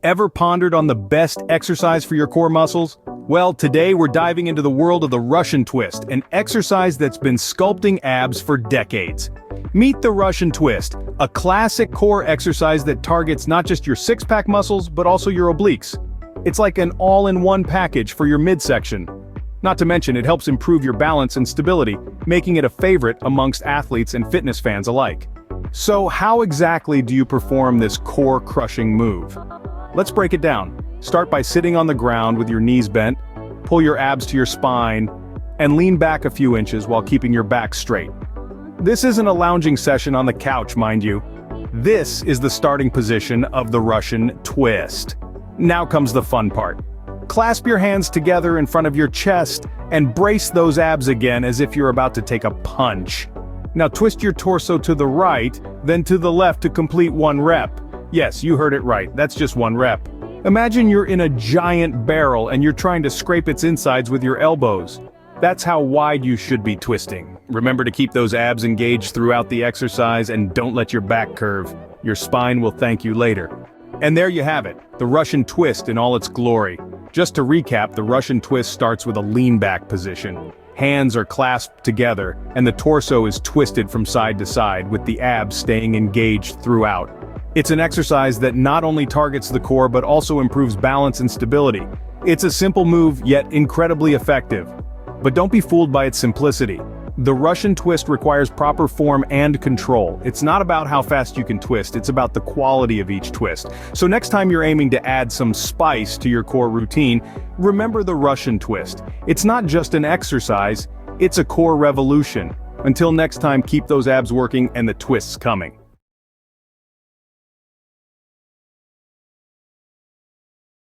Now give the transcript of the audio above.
Ever pondered on the best exercise for your core muscles? Well, today we're diving into the world of the Russian twist, an exercise that's been sculpting abs for decades. Meet the Russian twist, a classic core exercise that targets not just your six-pack muscles, but also your obliques. It's like an all-in-one package for your midsection. Not to mention, it helps improve your balance and stability, making it a favorite amongst athletes and fitness fans alike. So how exactly do you perform this core-crushing move? Let's break it down. Start by sitting on the ground with your knees bent, pull your abs to your spine, and lean back a few inches while keeping your back straight. This isn't a lounging session on the couch, mind you. This is the starting position of the Russian twist. Now comes the fun part. Clasp your hands together in front of your chest and brace those abs again as if you're about to take a punch. Now twist your torso to the right, then to the left to complete one rep. Yes, you heard it right, that's just one rep. Imagine you're in a giant barrel and you're trying to scrape its insides with your elbows. That's how wide you should be twisting. Remember to keep those abs engaged throughout the exercise and don't let your back curve. Your spine will thank you later. And there you have it, the Russian twist in all its glory. Just to recap, the Russian twist starts with a lean back position. Hands are clasped together, and the torso is twisted from side to side, with the abs staying engaged throughout. It's an exercise that not only targets the core but also improves balance and stability. It's a simple move, yet incredibly effective. But don't be fooled by its simplicity. The Russian twist requires proper form and control. It's not about how fast you can twist, it's about the quality of each twist. So next time you're aiming to add some spice to your core routine, remember the Russian twist. It's not just an exercise, it's a core revolution. Until next time, keep those abs working and the twists coming.